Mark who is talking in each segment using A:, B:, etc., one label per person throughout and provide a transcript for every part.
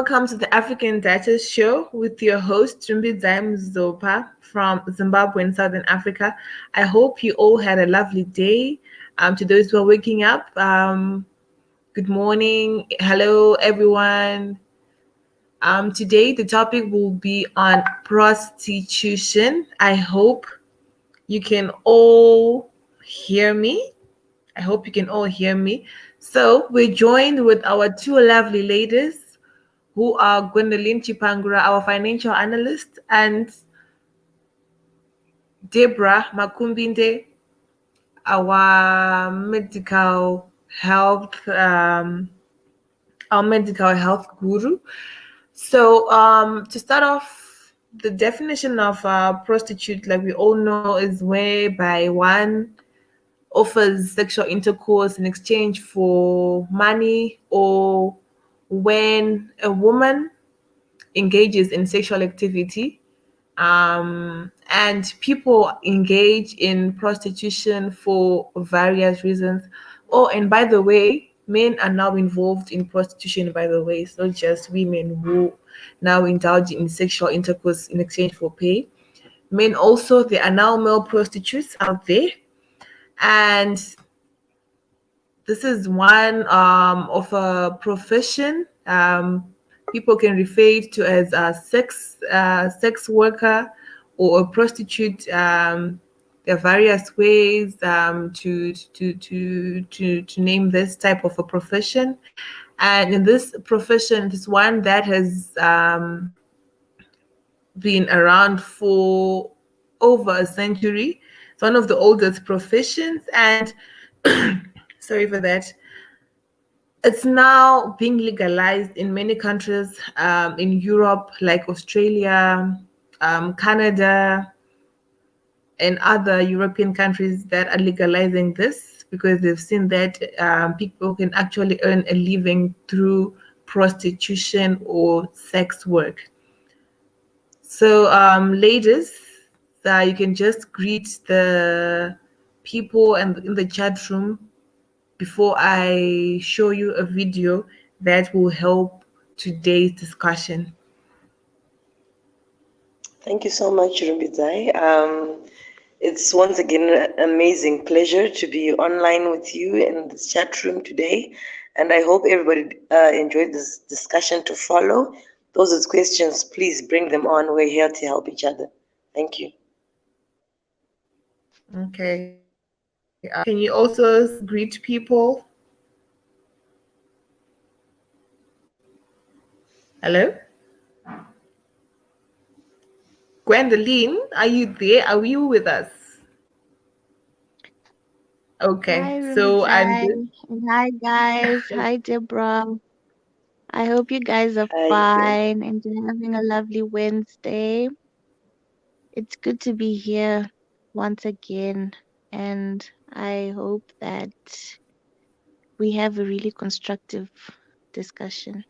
A: welcome to the African Duchess show with your host Tumbidzai Mzopa from Zimbabwe in Southern Africa. I hope you all had a lovely day. To those who are waking up, good morning. Hello, everyone. Today the topic will be on prostitution. I hope you can all hear me. So we're joined with our two lovely ladies who are Gwendolyn Chipangura, our financial analyst, and Deborah Makumbinde, our medical health guru. So to start off, the definition of prostitute, like we all know, is whereby one offers sexual intercourse in exchange for money, or when a woman engages in sexual activity, and people engage in prostitution for various reasons. Oh, and by the way, men are now involved in prostitution, by the way. It's not just women who now indulge in sexual intercourse in exchange for pay. Men also, there are now male prostitutes out there. And this is one of a profession people can refer to as a sex worker or a prostitute. There are various ways to name this type of a profession, and in this profession, this one that has been around for over a century. It's one of the oldest professions, and sorry for that. It's now being legalized in many countries in Europe, like Australia, Canada, and other European countries that are legalizing this because they've seen that people can actually earn a living through prostitution or sex work. So, ladies, you can just greet the people and in the chat room before I show you a video that will help today's discussion.
B: Thank you so much, Rumbidzai. It's once again an amazing pleasure to be online with you in this chat room today. And I hope everybody enjoyed this discussion to follow. Those with questions, please bring them on. We're here to help each other. Thank you.
A: Okay. Can you also greet people? Hello? Gwendolyn, are you there? Are you with us? Okay.
C: Hi,
A: So
C: hi guys. Hi, Deborah. I hope you guys are fine and you're having a lovely Wednesday. It's good to be here once again, and I hope that we have a really constructive discussion.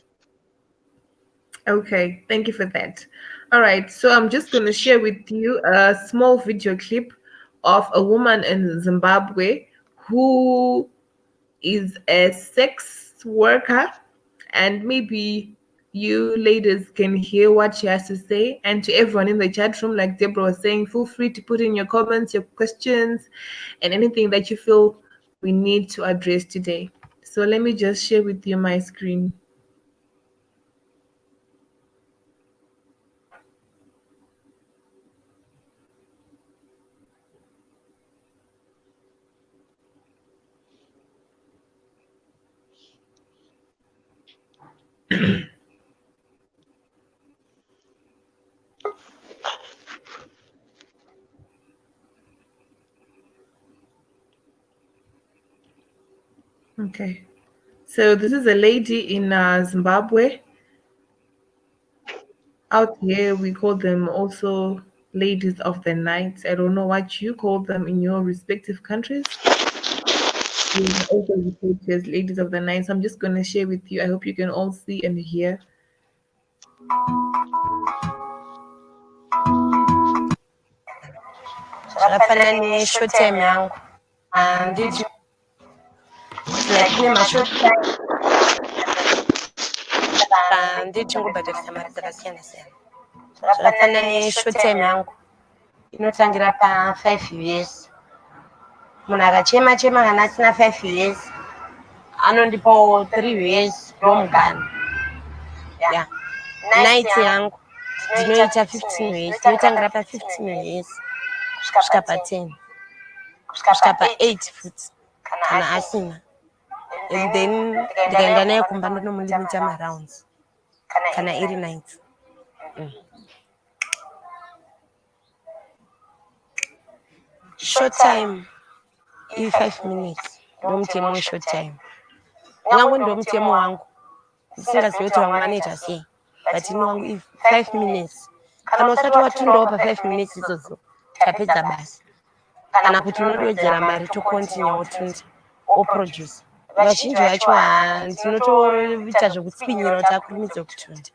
A: Okay, thank you for that. All right, so I'm just going to share with you a small video clip of a woman in Zimbabwe who is a sex worker, and maybe you ladies can hear what she has to say. And to everyone in the chat room, like Deborah was saying, feel free to put in your comments, your questions, and anything that you feel we need to address today. So let me just share with you my screen. Okay, so this is a lady in Zimbabwe. Out here, we call them also ladies of the night. I don't know what you call them in your respective countries. We also refer to as ladies of the night. So I'm just going to share with you. I hope you can all see and hear.
D: ndichingobhadharisa mari dzakasiyana siyana zvakafanana neshort time yangu inotangira pa5 years. Munhu akachema chema kana asina 5 years anondipawo 3 years ndomugana. Yeah. Night yangu ndinoita 15 years, inotangira pa15 years kusvika pa10 kusvika pa8 futi kana asina, and then ndikaenda naye kumba ndonomulimita marounds kana iri night. Short time i5 minutes ndomutemo weshort time. Wangu ndo mutemo wangu, ndisingazivi kuti vamwe vanoita sei, but ini wangu i5 minutes. Kana usati watundawo pa5 minutes idzodzo tapedza basa. Kana kuti unodowedzera mari tokontinua wotunda woproduce. Vazhinji vacho ndinotoita zvekutsinyira kuti akurumidze kutunda.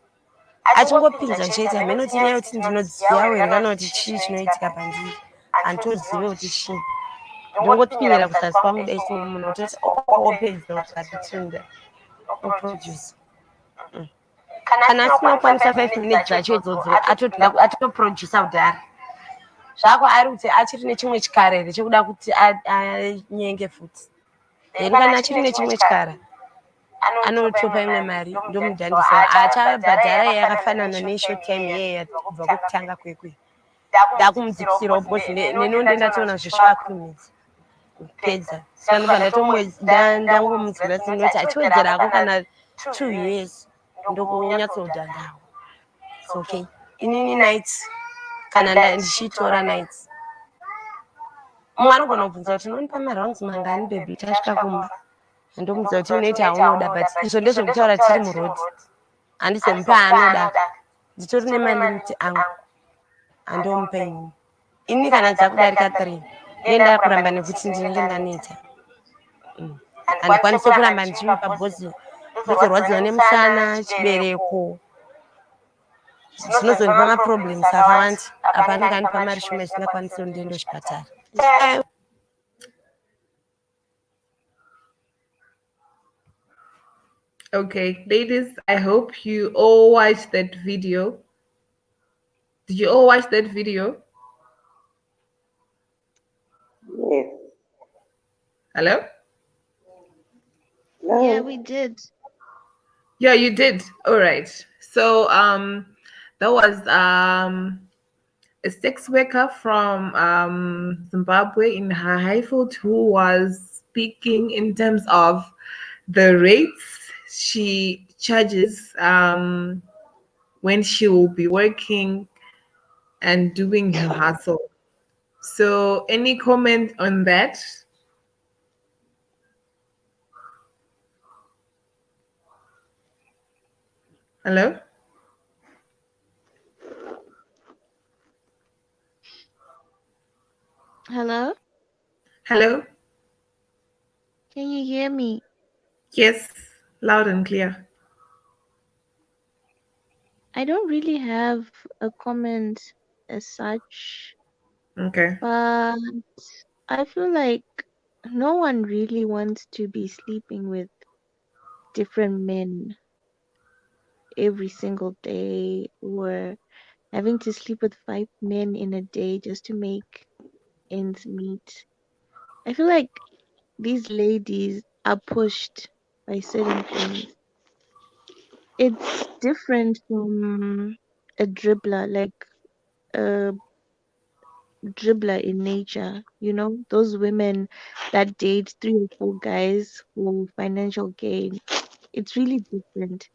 D: Achingopinza achiita mhenoti nyaya yekuti ndinodziyawo here kana kuti chii chinoitika pandiri, handitozive kuti chii. Ndongotsinyira kuzasi kwangu dai simo munhu ototi opedza kuti atitunda oproduce. Kana asina kukwanisa 5 minutes zvacho idzodzo atoprodusa kudhara. Zvako ari kuti achiri nechimwe chikara here chekuda kuti anyenge futi. Then kana achiri nechimwe chikara anotopa imwe mari ndomudhandisa. Achabhadhara yakafanana neshort time yeye kubva kwekutanga kwekwe. Ndakumudzikisirawo because nenonde ndatoona zveshuwa akurumidza kupedza. Saka ndobva ndangomudzira ndinoti achiwedzerako kana 2 years ndokonyatsoudhandawo. It's okay. Inini night kana ndichitora nights. Mumwe anogona kubvunza kuti unonipa marounds mangani baby tasvika kumba. Ndomudza kuti unoita haunoda, but izvo ndezvekutaura tiri murodhi. Handizomupa haanoda. Nditori nemalimiti angu andomupa inini. Ini kana dzakudarika 3 ndenda kuramba nekuti ndinenge ndaneta. Handikwanisi kuramba ndichimupa bhozi ndozorwadziwa nemusana, chibereko. Zvinozondipa maproblems akawanda. Apa anenge andipa mari shoma isingakwanisi kundienda kuchipatara.
A: Okay, ladies, I hope you all watched that video. Did you all watch that video?
B: Yes.
A: Hello?
B: No.
C: Yeah, we did.
A: Yeah, you did. All right. So that was a sex worker from Zimbabwe in her Highfield who was speaking in terms of the rates she charges when she will be working and doing her hustle. So any comment on that? Hello?
C: Hello?
A: Hello?
C: Can you hear me?
A: Yes, loud and clear.
C: I don't really have a comment as such,
A: Okay.
C: but I feel like no one really wants to be sleeping with different men every single day or having to sleep with 5 men in a day just to make ends meet. I feel like these ladies are pushed by certain things. It's different from a dribbler, like a dribbler in nature, those women that date 3 or 4 guys for financial gain. It's really different.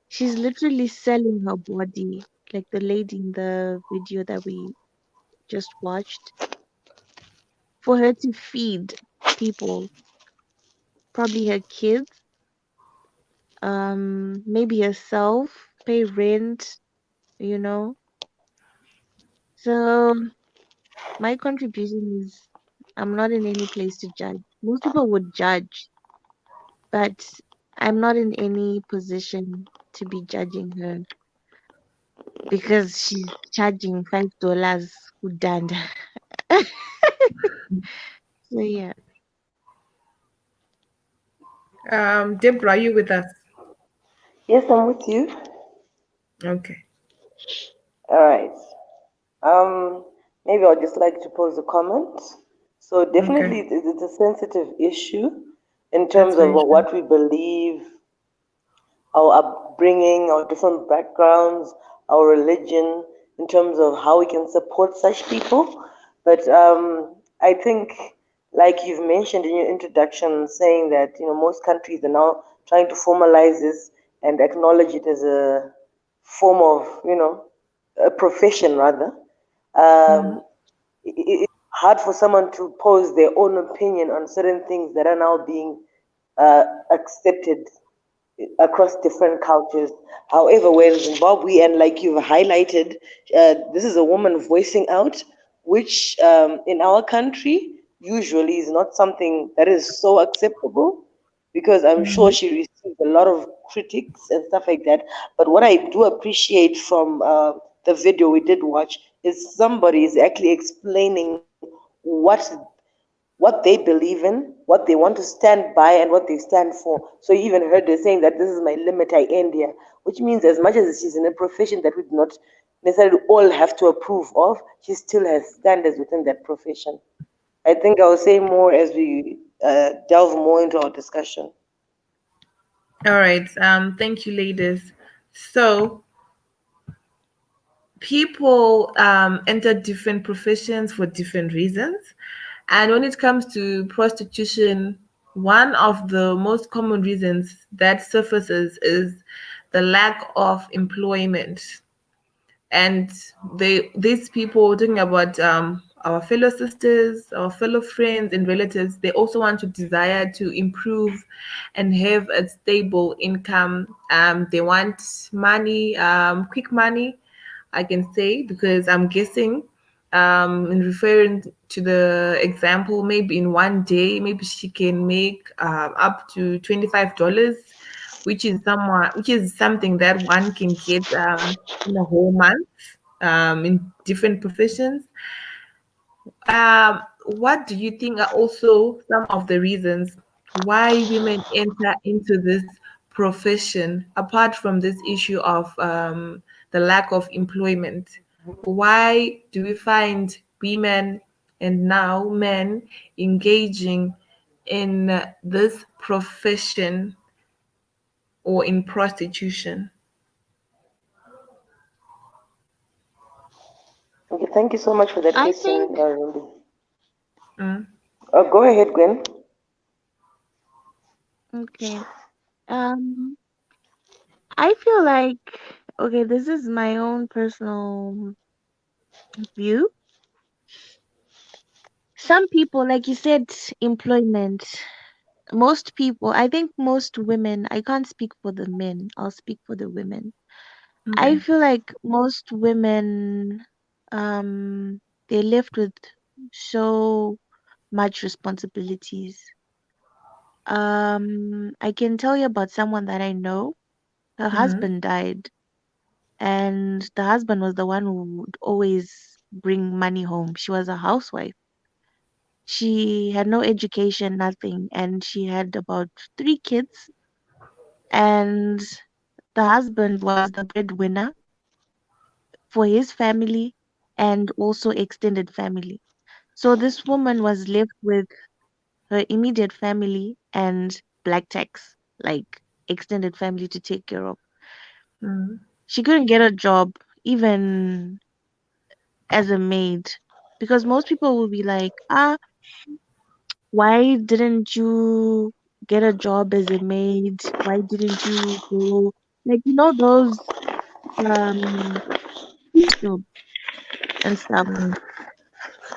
C: She's literally selling her body, like the lady in the video that we just watched, for her to feed people, probably her kids, maybe herself, pay rent, you know. So my contribution is I'm not in any place to judge. Most people would judge, but I'm not in any position to be judging her because she's charging $5 udanda. So yeah.
A: Deborah, are you with us?
B: Yes, I'm with you.
A: Okay.
B: All right. Maybe I'd just like to pose a comment. So
A: Okay.
B: definitely, it's a sensitive issue in
A: That's
B: terms of
A: very true.
B: what we believe, our upbringing, our different backgrounds, our religion, in terms of how we can support such people. But I think, like you've mentioned in your introduction, saying that most countries are now trying to formalize this and acknowledge it as a form of a profession rather.
A: Mm-hmm.
B: Um, it's hard for someone to pose their own opinion on certain things that are now being accepted across different cultures. However, we're in Zimbabwe, and like you've highlighted, this is a woman voicing out, which in our country usually is not something that is so acceptable because I'm sure
A: Mm-hmm.
B: she received a lot of critics and stuff like that. But what I do appreciate from the video we did watch is somebody is actually explaining what they believe in, what they want to stand by, and what they stand for. So you even heard her saying that this is my limit, I end here, which means as much as she's in a profession that we do not necessarily all have to approve of, she still has standards within that profession. I think I'll say more as we delve more into our discussion.
A: All right. Thank you, ladies. So people enter different professions for different reasons. And when it comes to prostitution, one of the most common reasons that surfaces is the lack of employment. And these people talking about our fellow sisters, our fellow friends and relatives, they also want to desire to improve and have a stable income. They want money, quick money, I can say, because I'm guessing, in referring to the example, maybe in one day, maybe she can make up to $25, which is something that one can get in a whole month, in different professions. What do you think are also some of the reasons why women enter into this profession, apart from this issue of the lack of employment? Why do we find women and now men engaging in this profession or in prostitution?
B: Okay, thank you so much for that
C: I
B: question,
C: think,
B: Ruby.
A: Mm,
B: Go ahead, Gwen.
C: okay. Um, I feel like, okay, this is my own personal view. Some people, like you said, employment. Most people, I think most women, I can't speak for the men, I'll speak for the women. I
A: okay.
C: feel like most women, they're left with so much responsibilities. I can tell you about someone that I know. Her
A: Mm-hmm.
C: husband died, and the husband was the one who would always bring money home. She was a housewife. She had no education, nothing, and she had about 3 kids. And the husband was the breadwinner for his family and also extended family. So this woman was left with her immediate family and black tax, like extended family to take care of.
A: Mm-hmm.
C: She couldn't get a job even as a maid because most people will be like, why didn't you get a job as a maid? Why didn't you go, like, those um street jobs and stuff?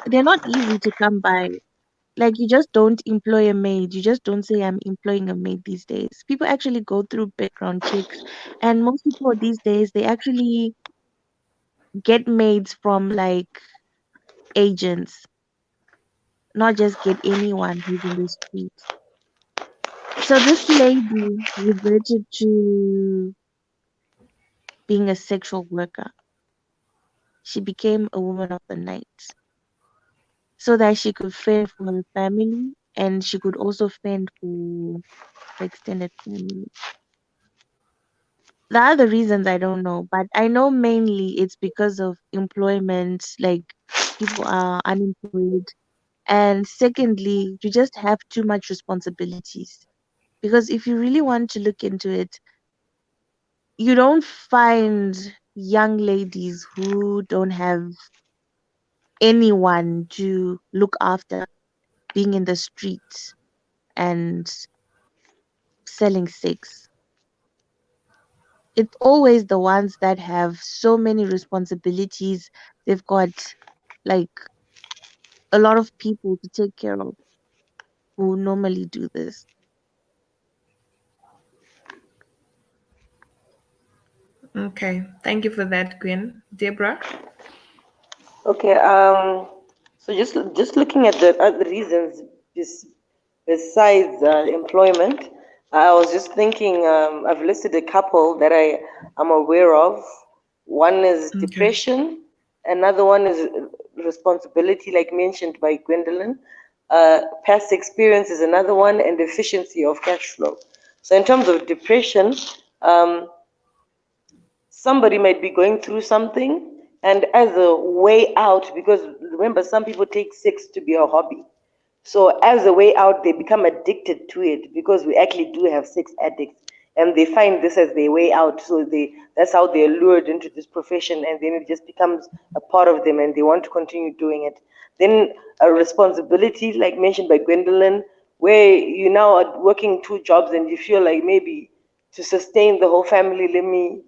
C: They're not easy to come by. Like, you just don't employ a maid. You just don't say I'm employing a maid these days. People actually go through background checks, and most people these days they actually get maids from like agents, not just get anyone who's in the street. So this lady reverted to being a sexual worker. She became a woman of the night so that she could fend for her family and she could also fend for the extended family. The other reasons I don't know, but I know mainly it's because of employment, like people are unemployed. And secondly, you just have too much responsibilities. Because if you really want to look into it, you don't find young ladies who don't have anyone to look after being in the streets and selling sex. It's always the ones that have so many responsibilities. They've got like a lot of people to take care of who normally do this.
A: Okay, thank you for that, Gwen. Deborah?
B: Okay. So just looking at the other reasons besides employment, I was just thinking. I've listed a couple that I am aware of. One is
A: Okay.
B: depression. Another one is responsibility, like mentioned by Gwendolyn. Past experience is another one, and efficiency of cash flow. So in terms of depression, um, somebody might be going through something, and as a way out, because remember, some people take sex to be a hobby. So as a way out, they become addicted to it, because we actually do have sex addicts, and they find this as their way out. So that's how they're lured into this profession, and then it just becomes a part of them, and they want to continue doing it. Then a responsibility, like mentioned by Gwendolyn, where you now are working two jobs, and you feel like maybe to sustain the whole family, let me,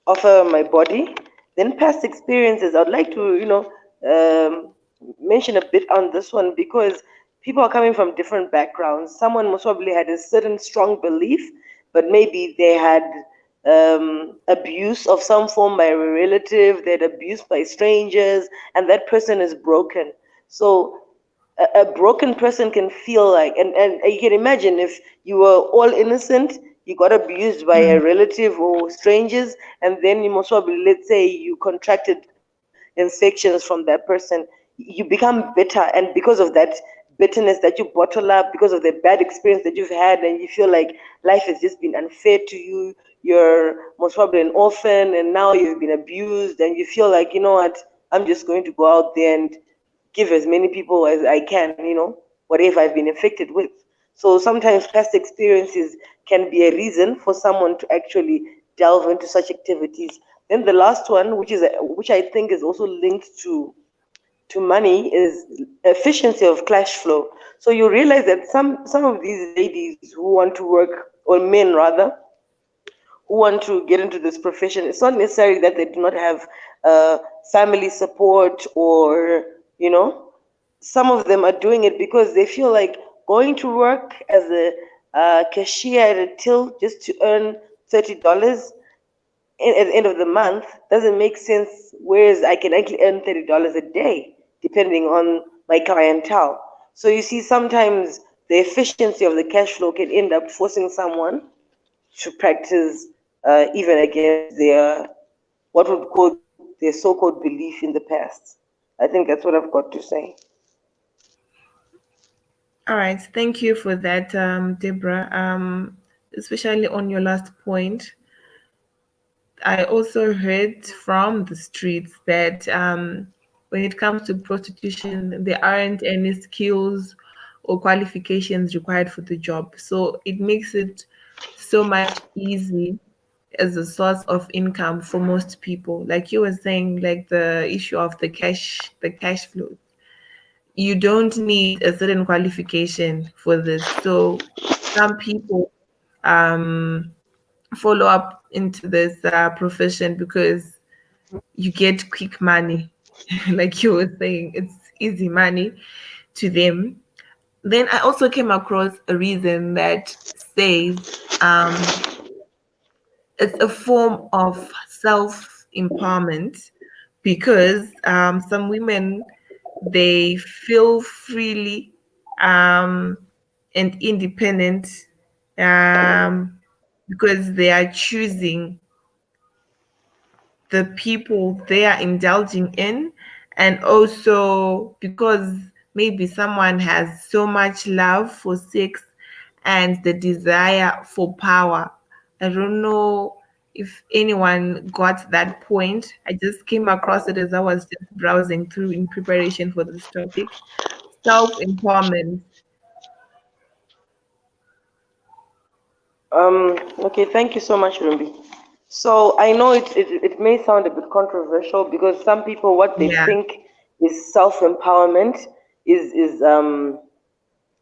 B: offer my body. Then past experiences, I'd like to, mention a bit on this one, because people are coming from different backgrounds. Someone most probably had a certain strong belief, but maybe they had abuse of some form by a relative, they had abuse by strangers, and that person is broken. So a broken person can feel like, and you can imagine if you were all innocent, you got abused by a
A: Mm,
B: relative or strangers, and then you most probably, let's say, you contracted infections from that person, you become bitter, and because of that bitterness that you bottle up, because of the bad experience that you've had, and you feel like life has just been unfair to you, you're most probably an orphan, and now you've been abused, and you feel like, you know what, I'm just going to go out there and give as many people as I can, whatever I've been infected with. So sometimes past experiences can be a reason for someone to actually delve into such activities. Then the last one, which I think is also linked to money, is efficiency of cash flow. So you realize that some of these ladies who want to work, or men rather, who want to get into this profession, it's not necessarily that they do not have family support, or some of them are doing it because they feel like going to work as a cashier at a till just to earn $30 at the end of the month doesn't make sense. Whereas I can actually earn $30 a day, depending on my clientele. So you see, sometimes the efficiency of the cash flow can end up forcing someone to practice even against their, what would call, their so-called belief in the past. I think that's what I've got to say.
A: all right, thank you for that, Deborah. Especially on your last point, I also heard from the streets that when it comes to prostitution, there aren't any skills or qualifications required for the job. So it makes it so much easy as a source of income for most people. Like you were saying, like the issue of the cash flow. You don't need a certain qualification for this. So some people um, follow up into this profession because you get quick money. Like you were saying, it's easy money to them. Then I also came across a reason that says um, it's a form of self empowerment because some women they feel freely um, and independent um, because they are choosing the people they are indulging in, and also because maybe someone has so much love for sex and the desire for power I don't know if anyone got that point. I just came across it as I was just browsing through in preparation for this topic. Self empowerment.
B: Okay, thank you so much, Rumbi. So I know it may sound a bit controversial because some people what they
A: Yeah.
B: think is self-empowerment is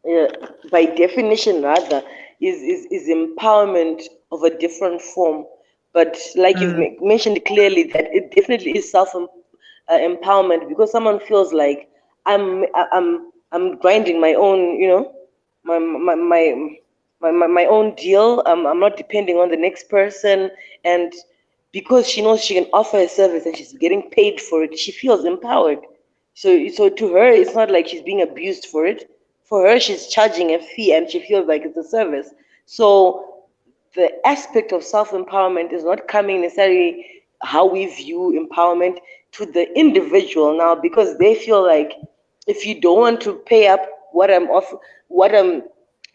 B: yeah, by definition rather is empowerment of a different form, but like you've
A: Mm,
B: mentioned clearly that it definitely is self empowerment because someone feels like I'm grinding my own, my my my my own deal. I'm not depending on the next person, and because she knows she can offer a service and she's getting paid for it, she feels empowered. So to her, it's not like she's being abused for it. For her, she's charging a fee and she feels like it's a service. So the aspect of self empowerment is not coming necessarily how we view empowerment to the individual now because they feel like if you don't want to pay up what I'm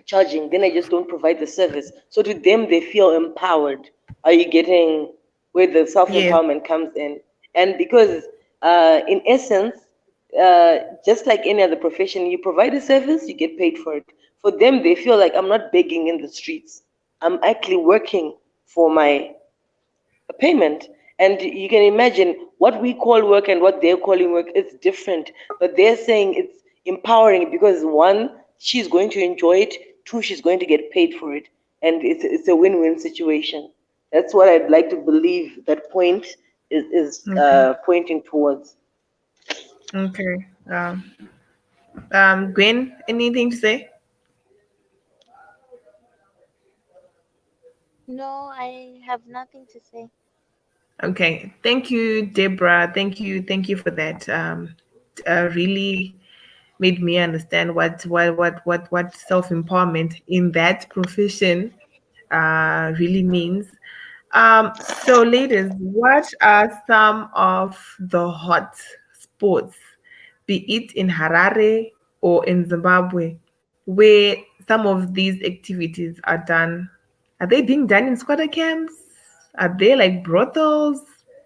B: charging, then I just don't provide the service. So to them, they feel empowered. Are you getting where the self
A: yes.
B: empowerment comes in? And because, in essence, just like any other profession, you provide a service, you get paid for it. For them, they feel like I'm not begging in the streets. I'm actually working for my payment. And you can imagine what we call work and what they're calling work is different. But they're saying it's empowering because one, she's going to enjoy it. Two, she's going to get paid for it. And it's a win-win situation. That's what I'd like to believe that point is
A: Okay.
B: pointing towards.
A: Okay. Gwen, anything to say?
C: No, I have nothing to say.
A: Okay. Thank you, Deborah. Thank you for that. Really made me understand what self empowerment in that profession really means. So, ladies, what are some of the hot spots, be it in Harare or in Zimbabwe, where some of these activities are done? Are they being done in squatter camps? Are they like brothels?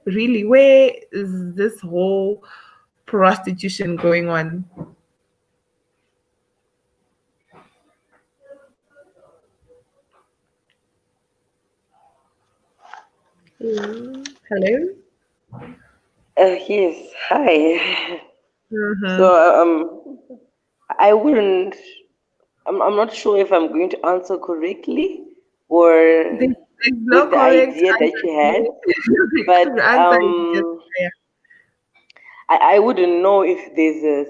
A: Really, where is this whole prostitution going on? Hello?
B: Yes, hi. So
A: Mm-hmm.
B: I wouldn't. I'm not sure if I'm going to answer correctly or
A: There's no
B: with the
A: correct
B: idea that
A: answer
B: you
A: to
B: had,
A: it.
B: but
A: The answer is just yeah.
B: I wouldn't know if there's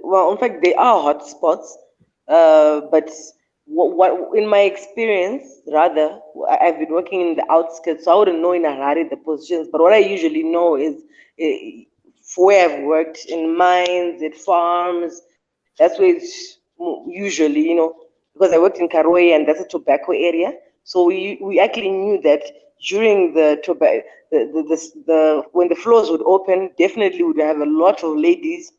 B: well, in fact, there are hotspots, but what in my experience, rather, I've been working in the outskirts, so I wouldn't know in Harare the positions. But what I usually know is for where I've worked in mines, at farms. That's where it's usually, because I worked in Karoe and that's a tobacco area. So we actually knew that during the tobacco the when the floors would open, definitely would have a lot of ladies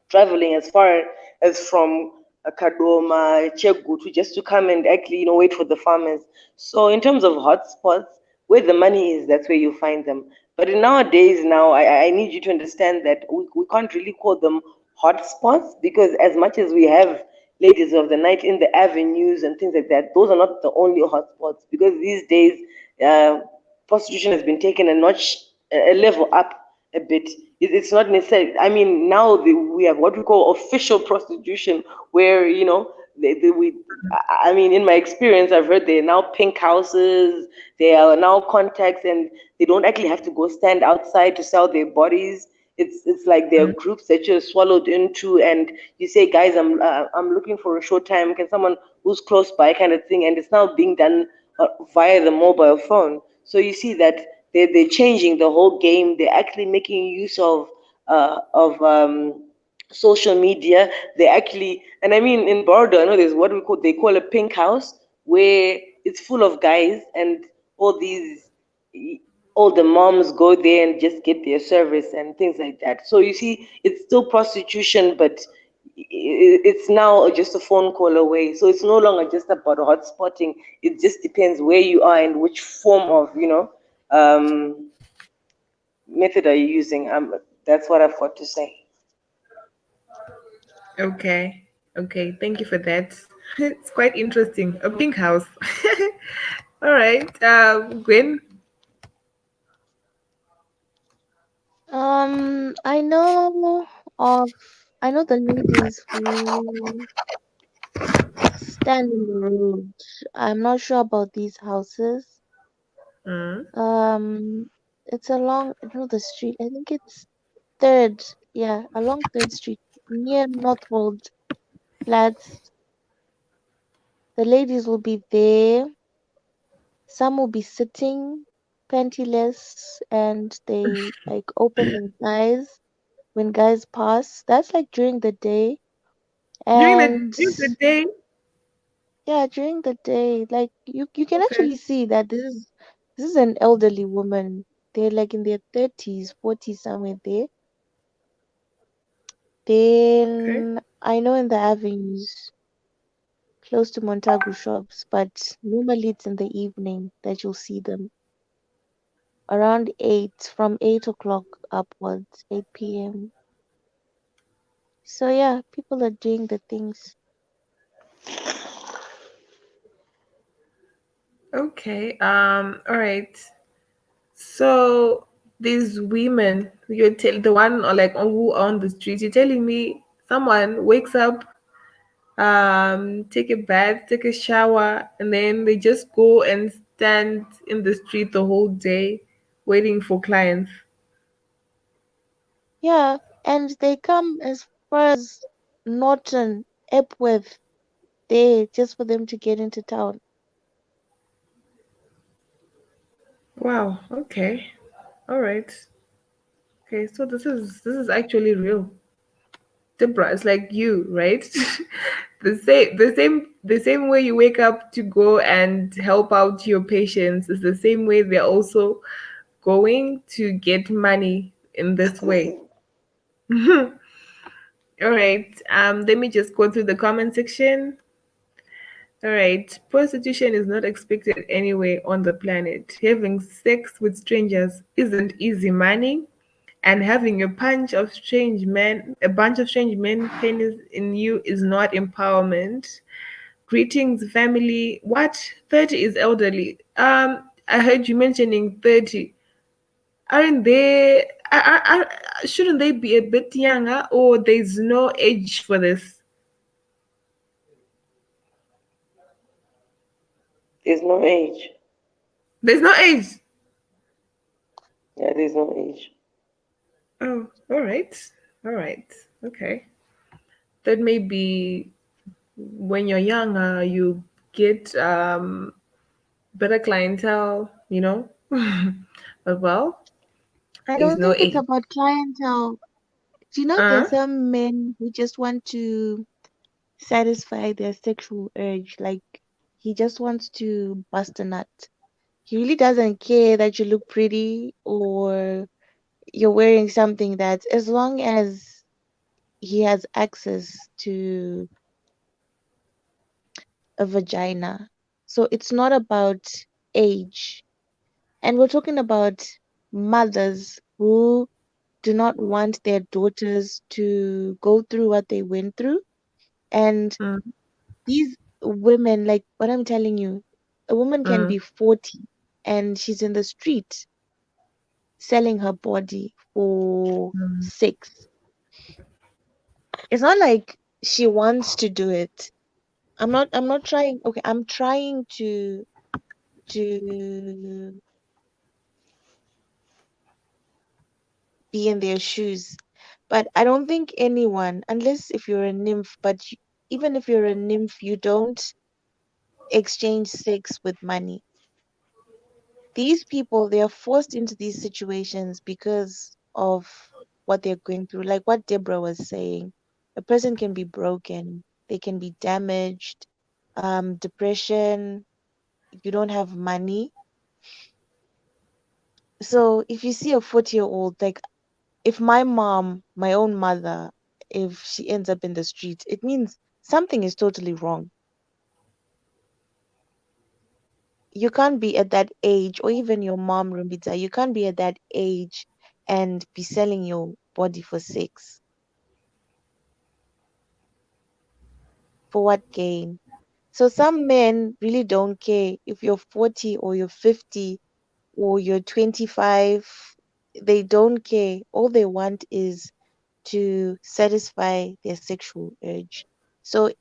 B: traveling as far as from Kadoma, Chegutu, just to come and actually, wait for the farmers. So in terms of hotspots, where the money is, that's where you find them. But in nowadays, now I need you to understand that we can't really call them hotspots because as much as we have ladies of the night in the avenues and things like that, those are not the only hotspots because these days uh, prostitution has been taken a notch, a level up a bit. It's not necessarily. I mean, now we have what we call official prostitution, where I mean, in my experience, I've heard there are now pink houses, there are now contacts, and they don't actually have to go stand outside to sell their bodies. It's like there are groups that you're swallowed into, and you say, guys, I'm looking for a short time. Can someone who's close by, kind of thing, and it's now being done via the mobile phone. So you see that they're changing the whole game. They're actually making use of social media. They actually, and I mean, in Bordeaux, I know there's what they call a pink house, where it's full of guys and all these all the moms go there and just get their service and things like that. So you see, it's still prostitution, but it's now just a phone call away. So it's no longer just about hotspotting. It just depends where you are and which form of method are you using. That's what I've got to say.
A: Okay. Okay. Thank you for that. It's quite interesting. A pink house. All right. Gwen.
C: I know of I know the ladies who stand in the road. I'm not sure about these houses.
A: Mm.
C: It's along I don't know the street. I think it's Third, yeah, along Third Street near Northwold Flats. The ladies will be there. Some will be sitting pantyless and they like open their thighs when guys pass. That's like during the day. And
A: During the day.
C: yeah, during the day, like you can
A: Okay.
C: actually see that this is an elderly woman. They're like in their 30s, 40s, somewhere there.
A: Okay.
C: Then I know in the avenues close to Montagu shops, but normally it's in the evening that you'll see them around 8, from 8 o'clock upwards, 8 p.m. So yeah, people are doing the things.
A: Okay. All right. So these women, the one or like who are on the street, you're telling me someone wakes up, take a bath, take a shower, and then they just go and stand in the street the whole day waiting for clients.
C: Yeah, and they come as far as Norton, Epworth, there just for them to get into town.
A: Wow. Okay. All right. Okay. So this is actually real. Deborah, it's like you, right? The same way you wake up to go and help out your patients is the same way they're also going to get money in this way. All right. Let me just go through the comment section. All right. Prostitution is not expected anywhere on the planet. Having sex with strangers isn't easy money. And having a bunch of strange men penis in you is not empowerment. Greetings, family. What? 30 is elderly. I heard you mentioning 30. Aren't they? Shouldn't they be a bit younger, or there's no age for this?
B: There's no age.
A: There's no age.
B: Yeah, there's no age.
A: Oh, all right, all right, okay. That may be when you're younger, you get better clientele, but well,
C: I
A: there's
C: don't
A: no
C: think it's
A: age.
C: about clientele. Do you know
A: Uh,
C: there's some men who just want to satisfy their sexual urge? Like he just wants to bust a nut. He really doesn't care that you look pretty or you're wearing something that, as long as he has access to a vagina. So it's not about age. And we're talking about mothers who do not want their daughters to go through what they went through. And
A: mm,
C: these women, like what I'm telling you, a woman can
A: mm,
C: be 40 and she's in the street selling her body for
A: mm.
C: sex. It's not like she wants to do it. I'm not trying, okay, I'm trying to be in their shoes. But I don't think anyone, unless if you're a nymph, but even if you're a nymph, you don't exchange sex with money. These people, they are forced into these situations because of what they're going through. Like what Deborah was saying, a person can be broken, they can be damaged, depression, you don't have money. So if you see a 40-year-old, like if my mom, my own mother, if she ends up in the street, it means something is totally wrong. You can't be at that age, or even your mom, Rumbita, you can't be at that age and be selling your body for sex. For what gain? So some men really don't care if you're 40 or you're 50 or you're 25. They don't care. All they want is to satisfy their sexual urge. So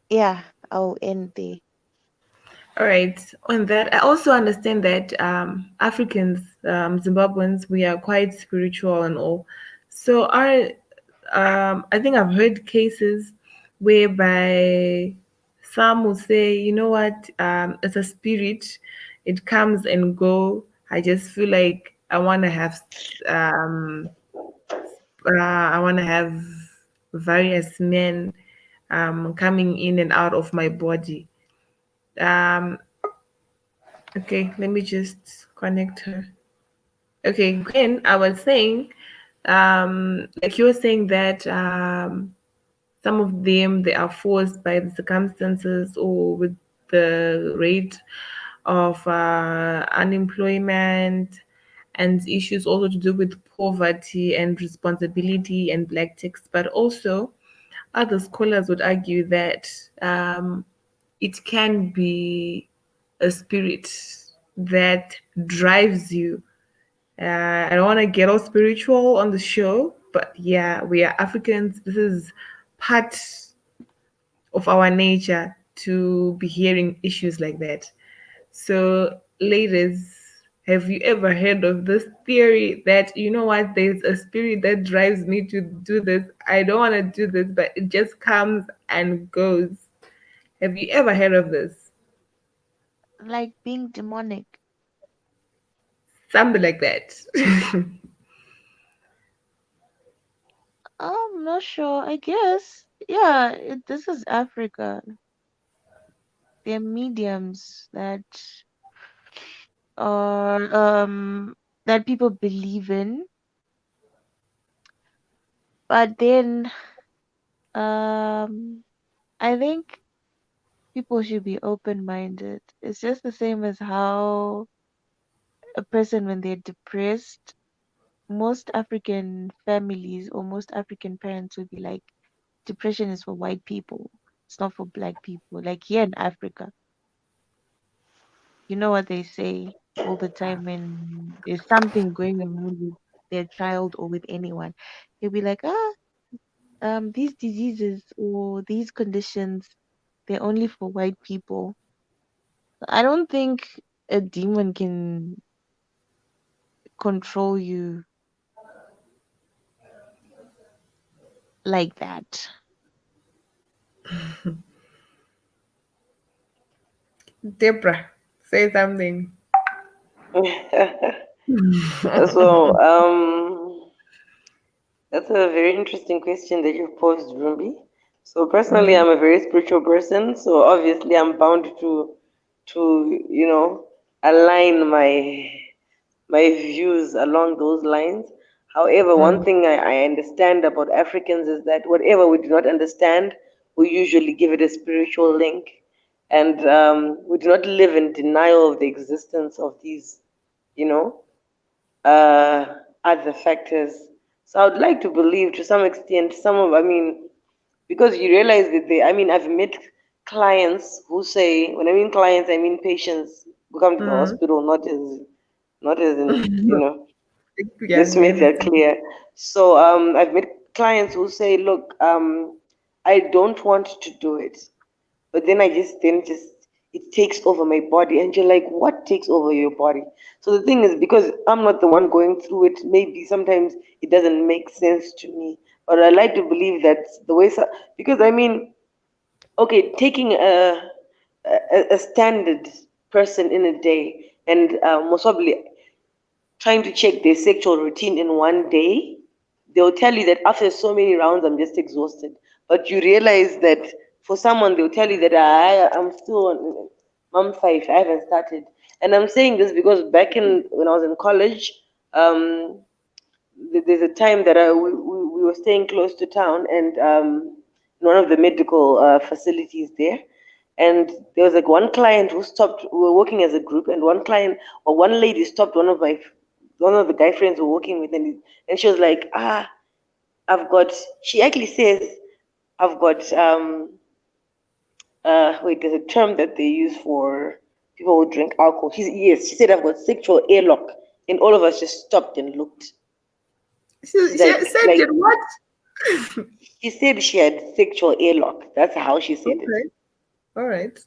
C: yeah, I'll end there.
A: All right. On that, I also understand that Africans, Zimbabweans, we are quite spiritual and all. So I think I've heard cases whereby some will say, you know what, it's a spirit, it comes and go. I just feel like um, I want to have various men coming in and out of my body. Um, Okay, let me just connect her. Okay, Gwen, I was saying, like you were saying that some of them they are forced by the circumstances or with the rate of unemployment and issues also to do with poverty and responsibility and black tax, but also other scholars would argue that it can be a spirit that drives you. I don't want to get all spiritual on the show, but yeah, we are Africans. This is part of our nature to be hearing issues like that. So, ladies, have you ever heard of this theory that, you know what, there's a spirit that drives me to do this? I don't want to do this, but it just comes and goes. Have you ever heard of this?
C: Like being demonic.
A: Something like that.
C: I'm not sure. I guess. Yeah, this is Africa. They're mediums are that people believe in. But then I think people should be open minded. It's just the same as how a person when they're depressed, most African families or most African parents would be like, depression is for white people. It's not for black people. Like here in Africa, you know what they say all the time when there's something going on with their child or with anyone. They'll be like, these diseases or these conditions, they're only for white people. I don't think a demon can control you like that.
A: Deborah, say something.
B: So, that's a very interesting question that you've posed, Rumbi. So personally,
A: Mm,
B: I'm a very spiritual person, so obviously I'm bound to align my views along those lines. However, one
A: mm,
B: thing I understand about Africans is that whatever we do not understand, we usually give it a spiritual link, and we do not live in denial of the existence of these, you know, uh, other factors. So I would like to believe to some extent I mean, because you realize that I've met clients who say, when I mean clients, I mean patients who come to the
A: mm.
B: hospital, not as in. Let's
A: Young
B: make
A: men.
B: that clear. So I've met clients who say, look, I don't want to do it, but then just it takes over my body, and you're like, what takes over your body? So the thing is, because I'm not the one going through it, maybe sometimes it doesn't make sense to me, but I like to believe that the way because I mean, okay, taking a standard person in a day and most probably trying to check their sexual routine in one day, they'll tell you that after so many rounds, I'm just exhausted. But you realize that for someone, they'll tell you that I'm still on mom five, I haven't started. And I'm saying this because back in when I was in college, um, there's a time that we were staying close to town, and in one of the medical facilities there, and there was like one client who stopped. We were working as a group, and one client or one lady stopped one of the guy friends we were working with, and she was like, I've got. She actually says, I've got wait, there's a term that they use for people who drink alcohol. She said I've got sexual airlock, and all of us just stopped and looked.
A: She,
B: She's
A: she said
B: like
A: it what?
B: she said she had sexual airlock. That's how she said it.
A: Okay. All right.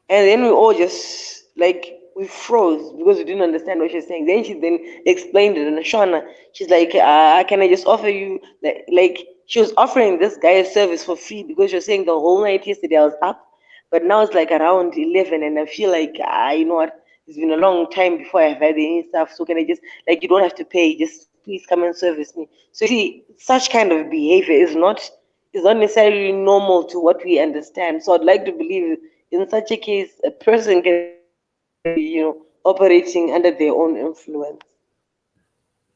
B: And then we all just like we froze because we didn't understand what she was saying. Then she then explained it, and Shana, she's like, "Can I just offer you like she was offering this guy a service for free because she was saying the whole night yesterday I was up, but now it's like around 11, and I feel like you know what? It's been a long time before I've had any stuff. So can I just like you don't have to pay, just please come and service me." So you see, such kind of behavior is not necessarily normal to what we understand. So I'd like to believe in such a case, a person can be, operating under their own influence.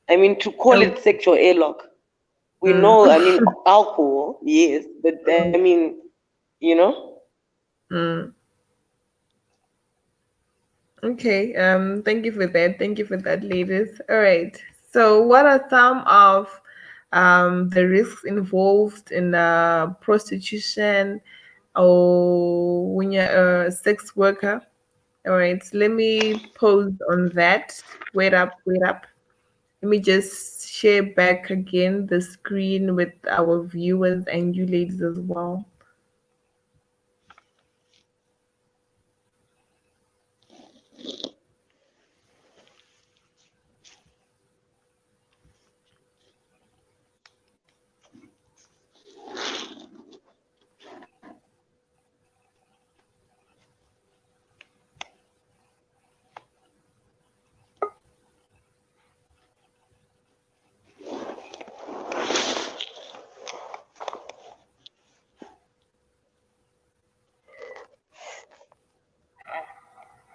B: I mean, to call
A: Oh,
B: it sexual airlock, we
A: mm,
B: know, I mean, alcohol, yes, but I mean, you know,
A: mm. Okay. Thank you for that. Thank you for that, ladies. All right. So, what are some of the risks involved in prostitution or when you're a sex worker? All right. Let me pause on that. Wait up. Wait up. Let me just share back again the screen with our viewers and you ladies as well.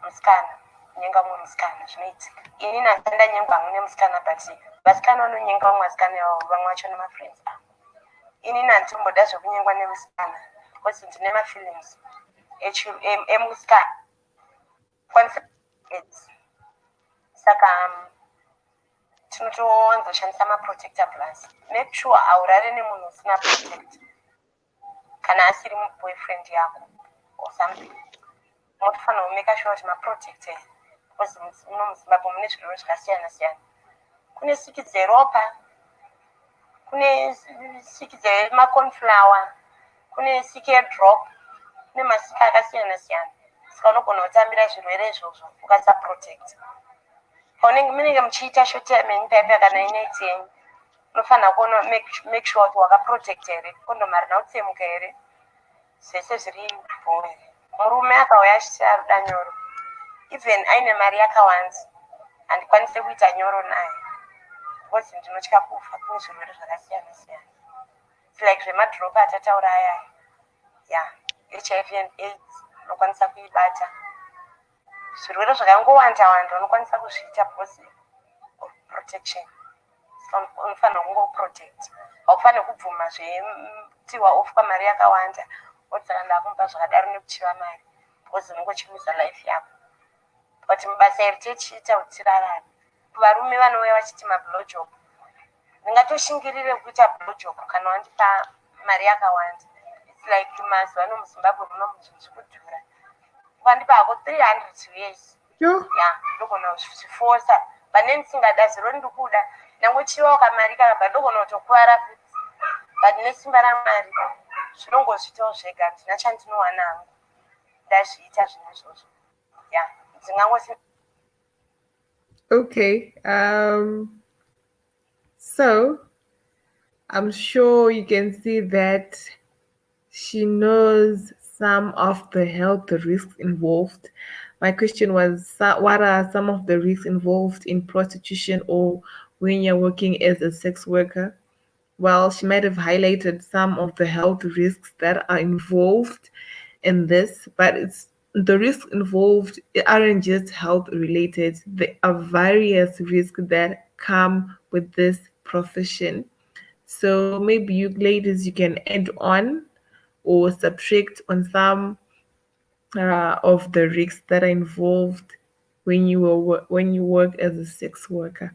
D: musikana kunyenga mumwe musikana zvinoitika. Ini nanzi ndanyengwa hangu nemusikana but vasikana vanonyenga vamwe vasikana vavo vamwe vacho nemafriends avo. Ini nanzi mboda zvekunyengwa nemusikana because ndine mafeelings emusikana kwanisa saka tinotowanzoshandisa maprotector plus make sure aurare nemunhu usina protect kana asiri boyfriend yako or something. Unofanira kumeka sure kuti maprotect because muno muzimbabwe mune zvirwere zvakasiyana siyana. Kune siki dzeropa, kune siki dzemaconflower, kune siki yedrop, kune masiki akasiyana siyana. Saka unogona kutambira zvirwere izvozvo ukasaprotect. Paunenge munenge muchiita short-term pipe kana inaiti yenyu unofanira kuona make sure kuti wakaprotect here, kondom harina kutsemuka here, zvese zviri bho here. Murume akauya achiti aruda nyoro, even aine mari yakawanda handikwanise kuita nyoro naye because ndinotya kufa. Kune zvirwere zvakasiyana siyana, its like zvemadropa atataura aya HIV and AIDS unokwanisa kuibata. Zvirwere zvakangowanda wanda unokwanisa kuzviita because of protection. Unofanira kungoprotect, haufaniri kubvuma zvetiwa off kwamari yakawanda wotsaka ndakumupa zvakadaro nekuchiva mari because unongochimisa life yako. But mabasa eri tichiita kuti tirarame. Varume vanouya vachiti mablowjob, ndingatoshingirire kuita blowjob kana wandipa mari yakawanda. Its like mazuva ano muzimbabwe muno zvinhu kudhura. Ukandipa hako 300 years ndogona kuzvifosa pane ndisingada zero ndikuda nangochiva ukamari kakabva ndogona kutokuara futi but nesimba ramari zvinongozvitawo zvega. Ndina chandinowana hangu ndazviita zvinhu izvozvo ndingangosi.
A: Okay. So I'm sure you can see that she knows some of the health risks involved. My question was, what are some of the risks involved in prostitution or when you're working as a sex worker? Well, she might have highlighted some of the health risks that are involved in this, but the risks involved aren't just health related. There are various risks that come with this profession. So maybe you ladies, you can add on or subtract on some of the risks that are involved when when you work as a sex worker.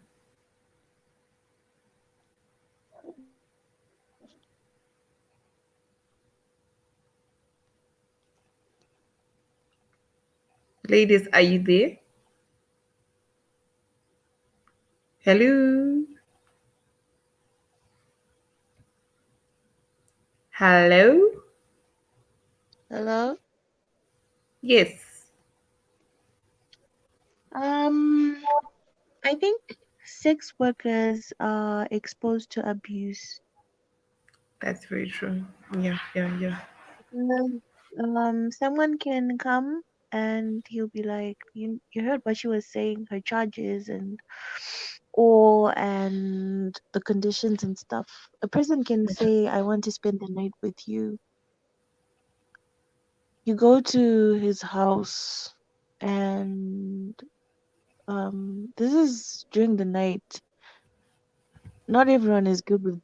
A: Ladies, are you there? Hello? Hello?
C: Hello?
A: Yes,
C: Um, I think sex workers are exposed to abuse.
A: that's very true. Yeah, yeah, yeah.
C: Because, someone can come and he'll be like, you heard what she was saying, her charges and all, and the conditions and stuff. A person can say, I want to spend the night with you. You go to his house, and this is during the night. Not everyone is good with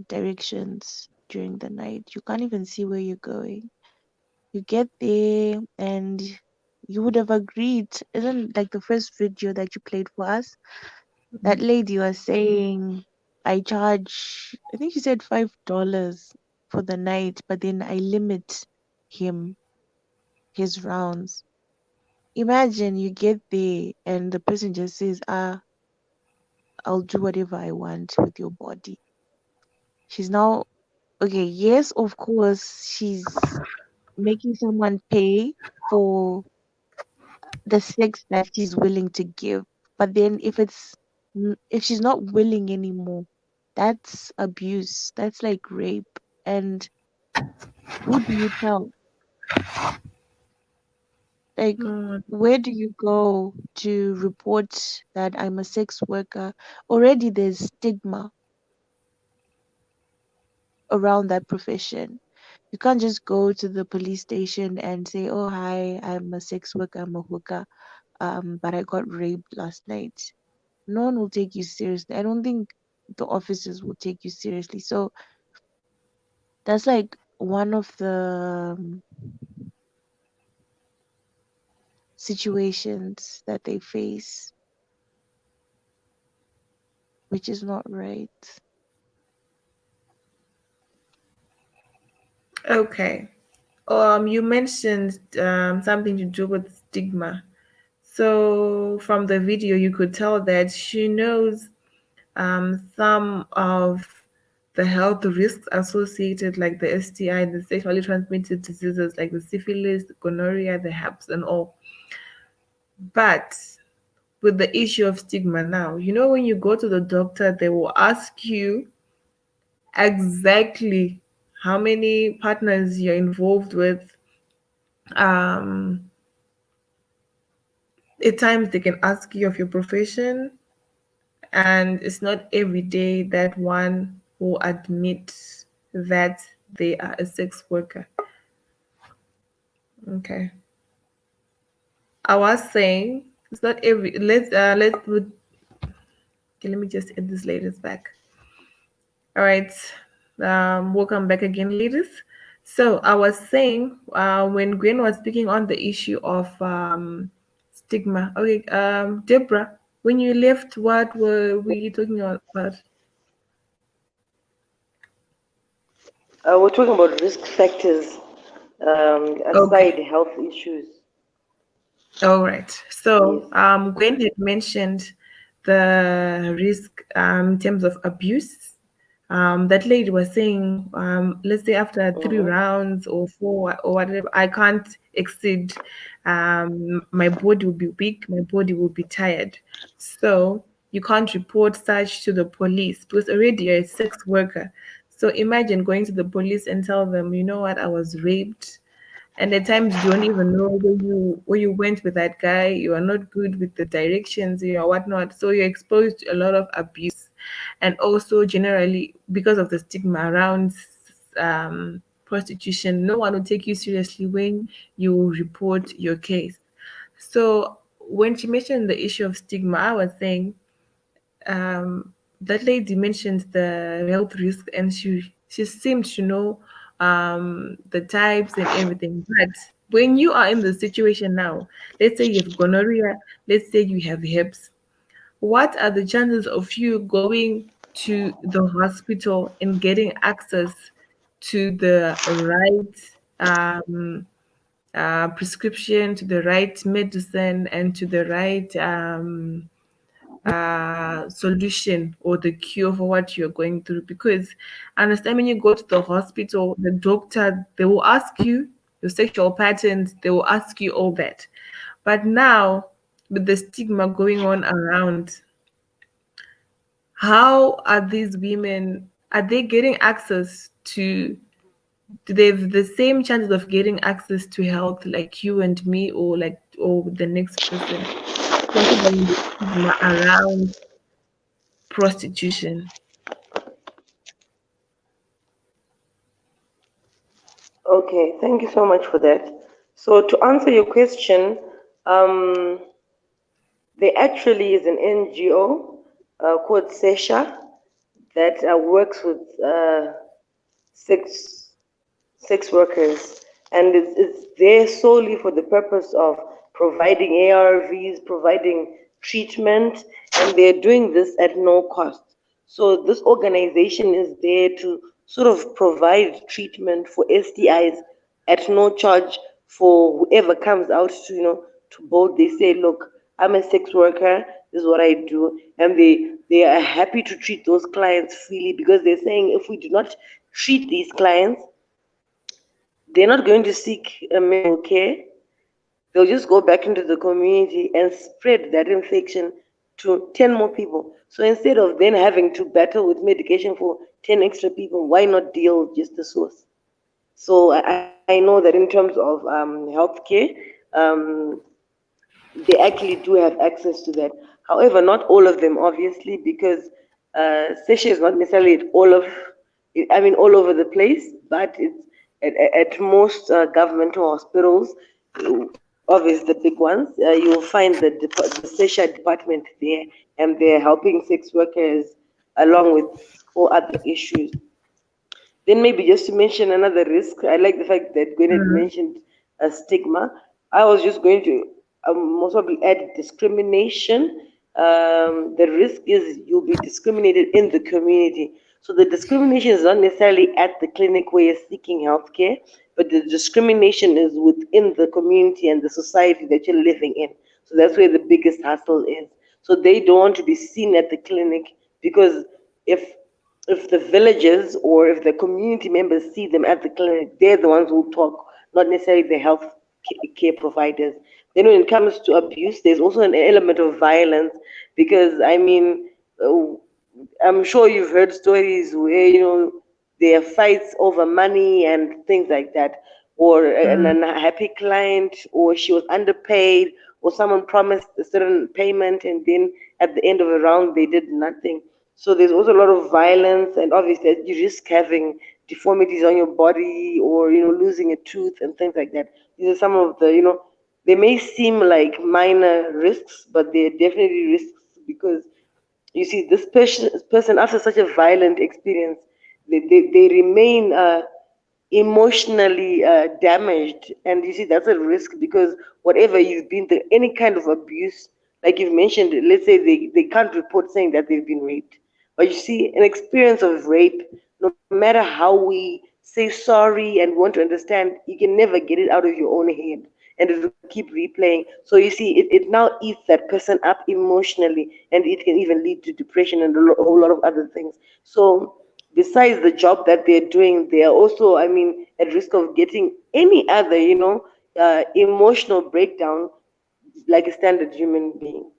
C: directions during the night. You can't even see where you're going. You get there and you would have agreed. Isn't like the first video that you played for us? That lady was saying, I charge, I think she said $5 for the night, but then I limit him his rounds. Imagine you get there and the person just says, I'll do whatever I want with your body. She's now, okay, yes, of course, she's making someone pay for the sex that she's willing to give. But then if she's not willing anymore, that's abuse. That's like rape. And who do you tell? Like,
A: Mm,
C: where do you go to report that I'm a sex worker? Already there's stigma around that profession. You can't just go to the police station and say, "Oh, hi, I'm a sex worker, I'm a hooker, but I got raped last night." No one will take you seriously. I don't think the officers will take you seriously. So that's like one of the situations that they face, which is not right.
A: okay. You mentioned something to do with stigma. So from the video, you could tell that she knows some of the health risks associated, like the STI, the sexually transmitted diseases like the syphilis, gonorrhea, the herpes, and all. But with the issue of stigma now, when you go to the doctor, they will ask you exactly how many partners you're involved with. Um, at times they can ask you of your profession, and it's not every day that one will admit that they are a sex worker. Okay. I was saying it's not every let's put okay, let me just add this ladies back. All right. Welcome back again, ladies. So I was saying when Gwen was speaking on the issue of stigma. Okay, Deborah, when you left, what were we talking about?
B: We're talking about risk factors
A: Okay.
B: aside health issues.
A: All right.
B: Yes.
A: So, Gwen had mentioned the risk in terms of abuse. That lady was saying, let's say after 3 rounds or 4 or whatever, I can't exceed. My body will be weak. My body will be tired. So you can't report such to the police because already you're a sex worker. So imagine going to the police and tell them, you know what, I was raped, and at times you don't even know where you went with that guy. You are not good with the directions, whatnot, so you're exposed to a lot of abuse. And also generally, because of the stigma around prostitution, no one will take you seriously when you report your case. So when she mentioned the issue of stigma, I was saying that lady mentioned the health risk, and she seemed to know the types and everything. But when you are in the situation now, let's say you have gonorrhea, let's say you have herpes, what are the chances of you going to the hospital and getting access to the right prescription, to the right medicine, and to the right solution or the cure for what you're going through? Because I understand when you go to the hospital, the doctor, they will ask you your sexual patterns, they will ask you all that. But now, with the stigma going on around, how are these women, are they getting access to, do they have the same chances of getting access to health like you and me, or like, or the next person, considering the stigma around prostitution?
B: Okay, thank you so much for that. So to answer your question, um, there actually is an NGO called SESHA that works with sex sex workers, and it's there solely for the purpose of providing ARVs, providing treatment, and they're doing this at no cost. So this organization is there to sort of provide treatment for STIs at no charge for whoever comes out to, to bold. They say, look, I'm a sex worker, this is what I do, and they are happy to treat those clients freely, because they're saying if we do not treat these clients, they're not going to seek a medical care. They'll just go back into the community and spread that infection to 10 more people. So instead of then having to battle with medication for 10 extra people, why not deal with just the source? So I know that in terms of healthcare, um, they actually do have access to that. However, not all of them, obviously, because Sesha is not necessarily at all over the place, but it's at most governmental hospitals, obviously the big ones. You'll find the Sesha department there, and they're helping sex workers along with all other issues. Then maybe just to mention another risk, I like the fact that Gwyneth
A: Mm,
B: mentioned a stigma. I was just going to most probably add discrimination. The risk is you'll be discriminated in the community. So the discrimination is not necessarily at the clinic where you're seeking healthcare, but the discrimination is within the community and the society that you're living in. So that's where the biggest hassle is. So they don't want to be seen at the clinic, because if the villagers or if the community members see them at the clinic, they're the ones who talk, not necessarily the health care providers. Then when it comes to abuse, there's also an element of violence, because I mean, uh, I'm sure you've heard stories where there are fights over money and things like that, or an
A: mm,
B: unhappy client, or she was underpaid, or someone promised a certain payment and then at the end of a round they did nothing. So there's also a lot of violence, and obviously you risk having deformities on your body, or losing a tooth and things like that. These are some of the they may seem like minor risks, but they're definitely risks, because you see this person after such a violent experience, they remain emotionally damaged, and you see that's a risk, because whatever you've been through, any kind of abuse, like you've mentioned, let's say they can't report saying that they've been raped, but you see an experience of rape, no matter how we say sorry and want to understand, you can never get it out of your own head, and it will keep replaying. So you see, it now eats that person up emotionally, and it can even lead to depression and a whole lot of other things. So besides the job that they're doing, they are also, I mean, at risk of getting any other, emotional breakdown, like a standard human being.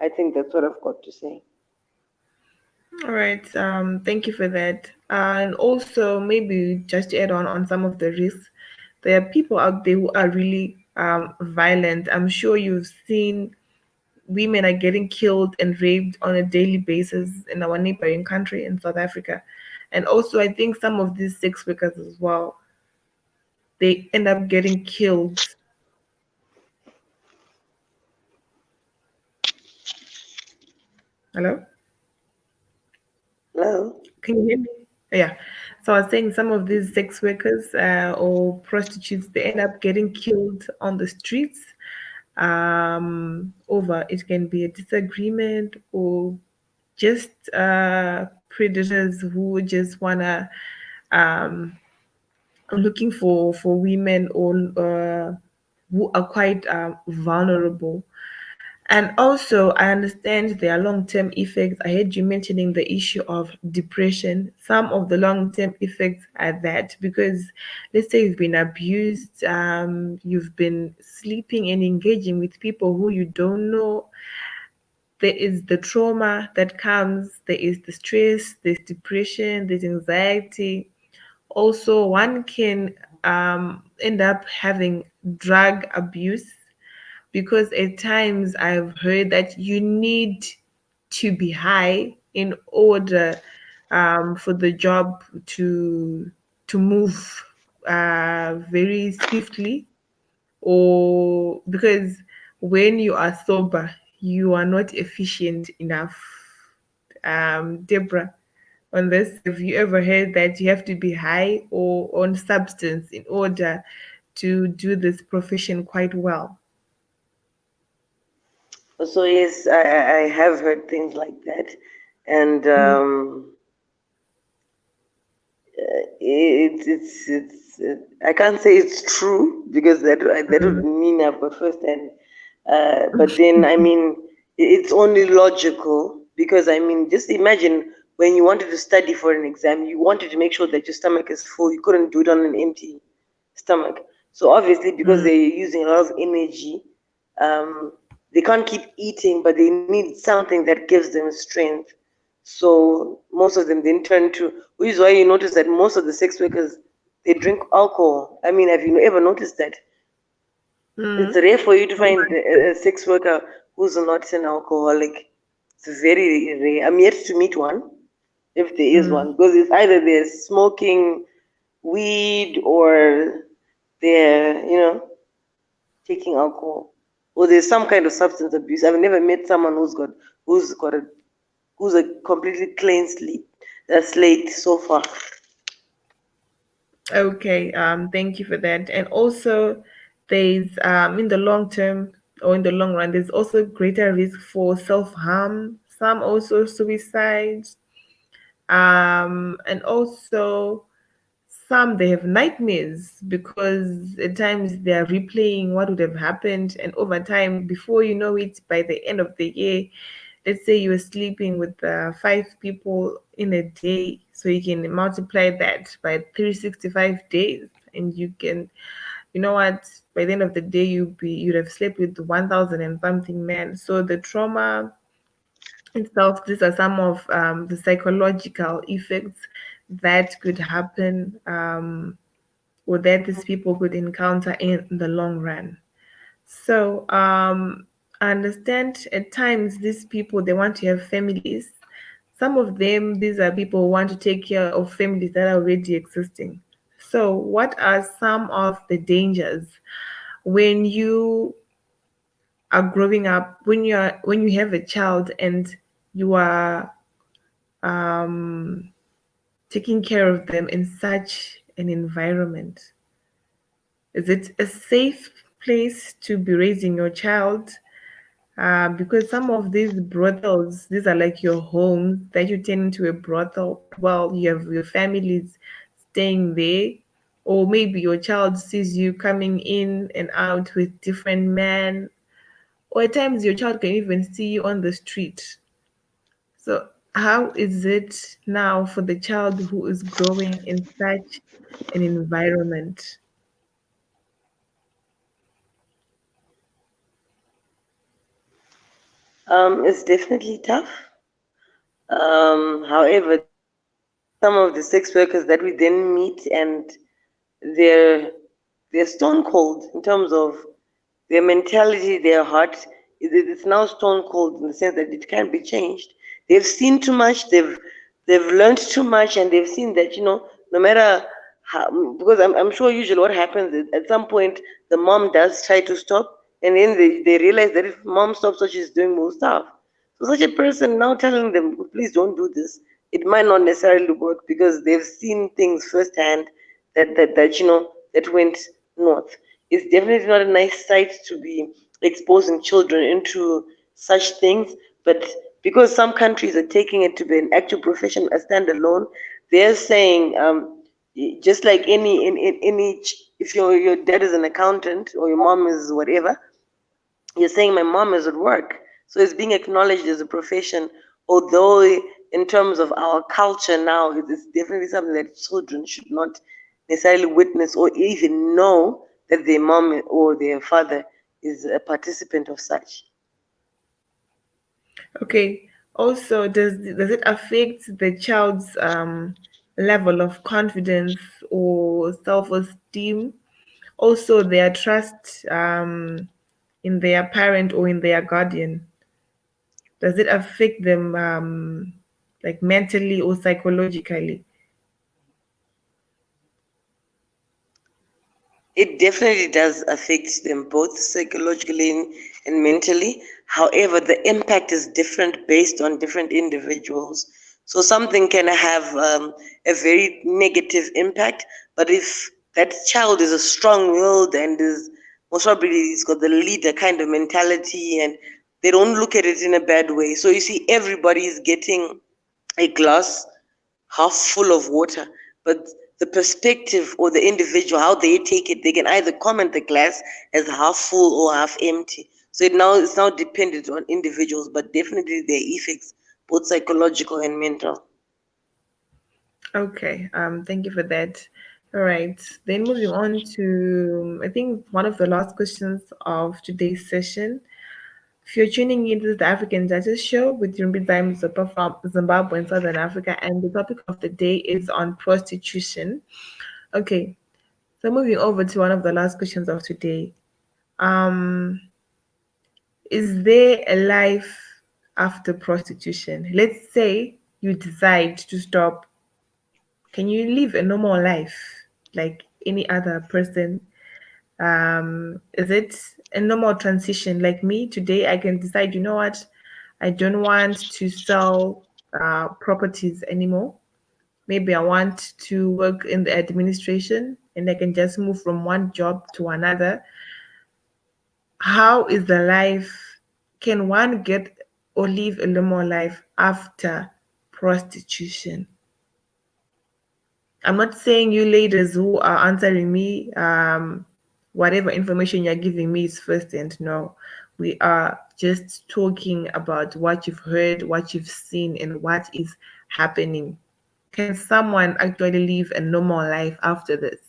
B: I think that's what I've got to say.
A: all right. Thank you for that. And also, maybe just to add on some of the risks, there are people out there who are really violent. I'm sure you've seen women are getting killed and raped on a daily basis in our neighboring country in South Africa. And also, I think some of these sex workers as well, they end up getting killed. Hello?
B: Hello?
A: Can you hear me? Yeah. So I was saying some of these sex workers or prostitutes, they end up getting killed on the streets over it can be a disagreement or just predators who just wanna um, looking for women or who are quite vulnerable. And also, I understand there are long term effects. I heard you mentioning the issue of depression. Some of the long term effects are that because, let's say, you've been abused, you've been sleeping and engaging with people who you don't know. There is the trauma that comes, there is the stress, there's depression, there's anxiety. Also, one can end up having drug abuse because at times I've heard that you need to be high in order for the job to move very swiftly, or because when you are sober, you are not efficient enough. Deborah, on this, have you ever heard that you have to be high or on substance in order to do this profession quite well?
B: So yes, I have heard things like that, and
A: Mm,
B: I can't say it's true because that would
A: mm,
B: mean I've got first hand. But then I mean it's only logical because I mean just imagine when you wanted to study for an exam, you wanted to make sure that your stomach is full. You couldn't do it on an empty stomach. So obviously because
A: mm.
B: they're using a lot of energy, um, they can't keep eating, but they need something that gives them strength. So most of them then turn to, which is why you notice that most of the sex workers they drink alcohol. I mean, have you ever noticed that? It's
A: Mm.
B: rare for you to find a sex worker who's not an alcoholic. It's very rare. I'm yet to meet one, if there is
A: Mm.
B: one, because it's either they're smoking weed or they're, taking alcohol, or there's some kind of substance abuse. I've never met someone who's a completely clean slate so far.
A: Okay, thank you for that. And also, there's in the long term or in the long run, there's also greater risk for self-harm, some also suicide, and also some they have nightmares because at times they are replaying what would have happened, and over time, before you know it, by the end of the year, let's say you were sleeping with five people in a day, so you can multiply that by 365 days, and you can, you know what, by the end of the day you'd have slept with 1,000 and something men. So the trauma itself, these are some of the psychological effects that could happen, or that these people could encounter in the long run. So I understand at times these people they want to have families. Some of them, these are people who want to take care of families that are already existing. So what are some of the dangers when you are growing up, when you have a child and you are um, taking care of them in such an environment? Is it a safe place to be raising your child? Because some of these brothels, these are like your homes that you turn into a brothel, but well, you have your families staying there, or maybe your child sees you coming in and out with different men, or at times your child can even see you on the street. So, how is it now for the child who is growing in such an environment?
B: It's definitely tough. However, some of the sex workers that we then meet, and they're they're stone cold in terms of their mentality, their heart. It's now stone cold in the sense that it can't be changed. They've seen too much. They've learned too much, and they've seen that no matter how. Because I'm sure usually what happens is at some point the mom does try to stop, and then they realize that if mom stops, so she's doing more stuff. So such a person now telling them, please don't do this, it might not necessarily work because they've seen things firsthand that went north. It's definitely not a nice sight to be exposing children into such things, but because some countries are taking it to be an actual profession, a standalone, they're saying just like if your dad is an accountant or your mom is whatever, you're saying my mom is at work. So it's being acknowledged as a profession, although in terms of our culture now, it is definitely something that children should not necessarily witness or even know that their mom or their father is a participant of such.
A: Okay. Also, does it affect the child's level of confidence or self-esteem? Also, their trust in their parent or in their guardian. Does it affect them like mentally or psychologically?
B: It definitely does affect them both psychologically and mentally. However, the impact is different based on different individuals. So something can have a very negative impact, but if that child is a strong-willed and is most probably he's got the leader kind of mentality, and they don't look at it in a bad way. So you see, everybody is getting a glass half full of water, but the perspective or the individual, how they take it, they can either comment the glass as half full or half empty. So it's now dependent on individuals, but definitely their effects, both psychological and mental.
A: Okay, thank you for that. All right, then moving on to I think one of the last questions of today's session. If you're tuning into the African Duchess Show with Rumbi Time from Zimbabwe and Southern Africa, and the topic of the day is on prostitution. Okay, so moving over to one of the last questions of today. Um, is there a life after prostitution? Let's say you decide to stop. Can you live a normal life like any other person? Is it a normal transition like me today? I can decide, you know what, I don't want to sell properties anymore. Maybe I want to work in the administration and I can just move from one job to another. How is the life? Can one get or live a normal life after prostitution? I'm not saying you ladies who are answering me, whatever information you're giving me is first and no. We are just talking about what you've heard, what you've seen, and what is happening. Can someone actually live a normal life after this?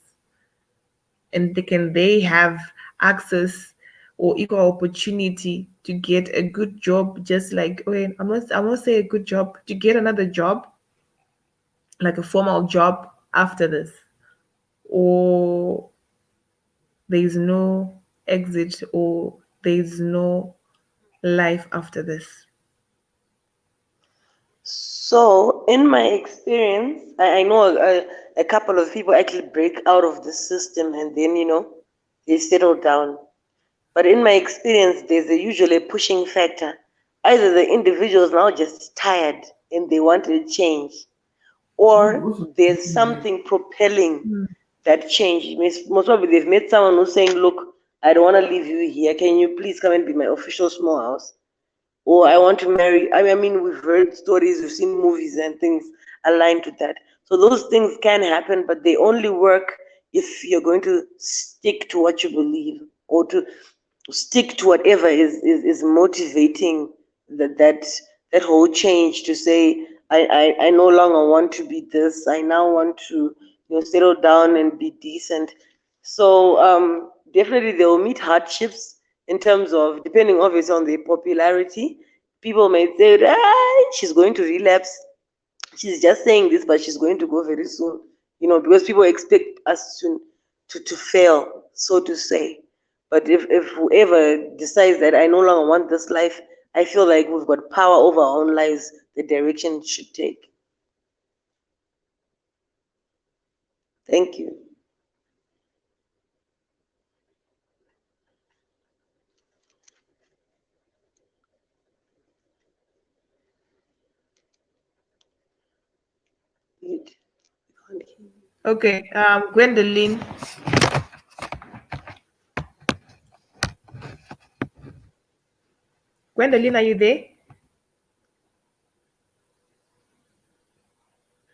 A: And can they have access or equal opportunity to get a good job, just like, wait, I won't say a good job, to get another job, like a formal job after this? Or there is no exit, or there is no life after this?
B: So, in my experience, I know a couple of people actually break out of the system and then, they settle down. But in my experience, there's usually a pushing factor. Either the individual is now just tired and they want to change, or there's something propelling that change. Most probably they've met someone who's saying, look, I don't want to leave you here. Can you please come and be my official small house? Or I want to marry. I mean, we've heard stories, we've seen movies and things aligned to that. So those things can happen, but they only work if you're going to stick to what you believe, or to stick to whatever is motivating that whole change, to say, I no longer want to be this. I now want to settle down and be decent. So definitely they will meet hardships in terms of, depending obviously on their popularity. People may say, ah, she's going to relapse. She's just saying this, but she's going to go very soon. Because people expect us to fail, so to say. But if whoever decides that I no longer want this life, I feel like we've got power over our own lives, the direction it should take. Thank you. It- can't hear you.
A: Okay, Gwendolyn. Gwendolyn, are you there?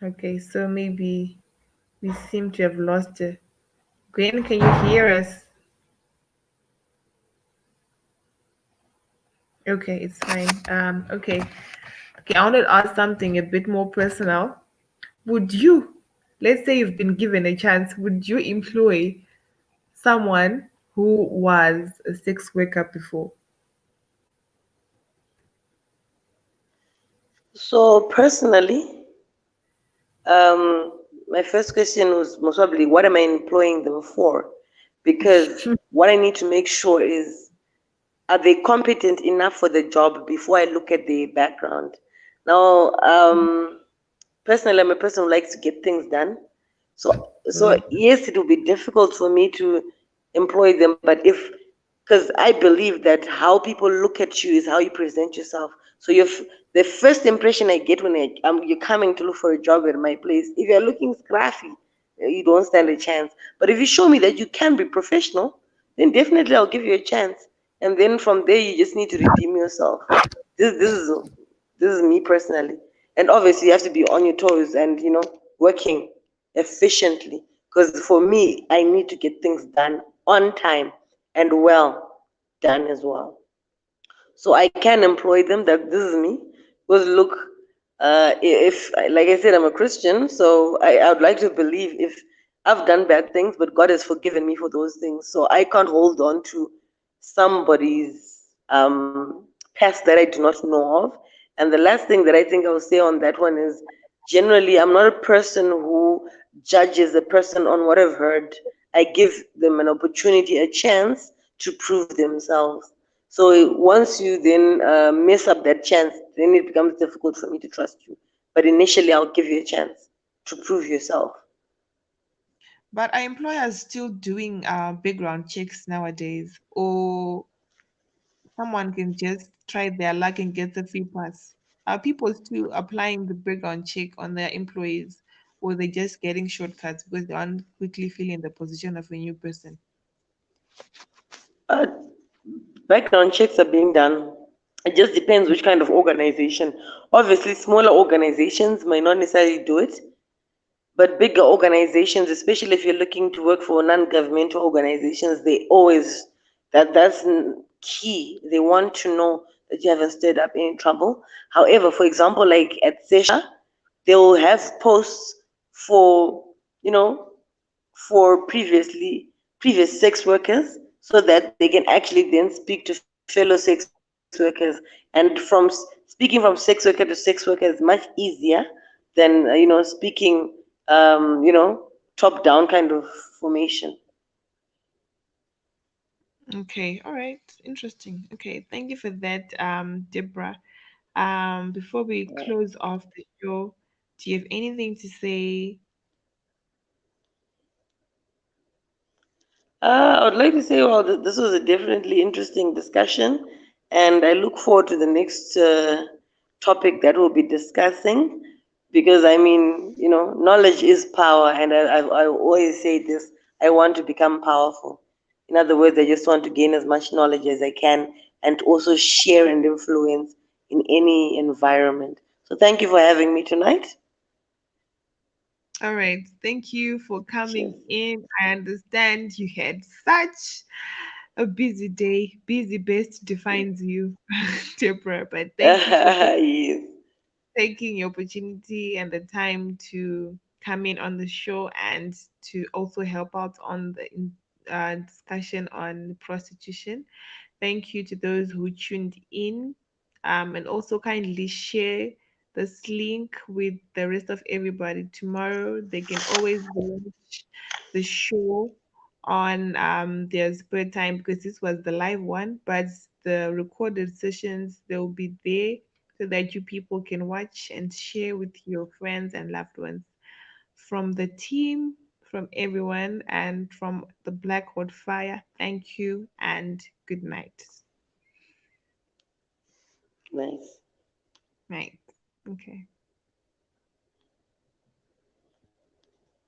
A: Okay, so maybe we seem to have lost her. Gwen, can you hear us? Okay, it's fine. Okay, I wanted to ask something a bit more personal. Would you, let's say you've been given a chance, would you employ someone who was a sex worker before?
B: So personally, um, my first question was most probably, what am I employing them for? Because what I need to make sure is, are they competent enough for the job before I look at their background? Now, personally, I'm a person who likes to get things done. So yes, it will be difficult for me to employ them, but if, because I believe that how people look at you is how you present yourself. So the first impression I get when you're coming to look for a job at my place, if you're looking scruffy, you don't stand a chance. But if you show me that you can be professional, then definitely I'll give you a chance. And then from there, you just need to redeem yourself. This is me personally. And obviously, you have to be on your toes and working efficiently. Because for me, I need to get things done on time and well done as well. So I can employ them. That this is me. Because look, if like I said, I'm a Christian, so I would like to believe if I've done bad things, but God has forgiven me for those things, so I can't hold on to somebody's past that I do not know of. And the last thing that I think I'll say on that one is, generally, I'm not a person who judges a person on what I've heard. I give them an opportunity, a chance to prove themselves. So once you then mess up that chance, then it becomes difficult for me to trust you. But initially, I'll give you a chance to prove yourself.
A: But are employers still doing background checks nowadays? Or someone can just try their luck and get the free pass? Are people still applying the background check on their employees, or they just getting shortcuts because they want to quickly fill in the position of a new person?
B: Uh, Background checks are being done. It just depends which kind of organization. Obviously, smaller organizations might not necessarily do it, but bigger organizations, especially if you're looking to work for non-governmental organizations, they always that's key. They want to know that you haven't stirred up any trouble. However, for example, like at Sesha, they will have posts for you know for previous sex workers, so that they can actually then speak to fellow sex workers. And speaking from sex worker to sex worker is much easier than speaking top down kind of formation.
A: Okay, all right, interesting. Okay, thank you for that, Deborah. Before we close off the show, do you have anything to say?
B: I would like to say, well, this was a definitely interesting discussion, and I look forward to the next topic that we'll be discussing. Because I mean, knowledge is power, and I always say this: I want to become powerful. In other words, I just want to gain as much knowledge as I can, and also share and influence in any environment. So, thank you for having me tonight.
A: All right, thank you for
B: Cheers.
A: coming in. I understand you had such a busy day. Busy best defines you, Deborah. But thank you for
B: Yes.
A: taking the opportunity and the time to come in on the show and to also help out on the discussion on prostitution. Thank you to those who tuned in, and also kindly share this link with the rest of everybody. Tomorrow, they can always watch the show on their spare time because this was the live one, but the recorded sessions they'll be there so that you people can watch and share with your friends and loved ones. From the team, from everyone, and from the Black Hot Fire, thank you and good night.
B: Nice.
A: Night. Okay.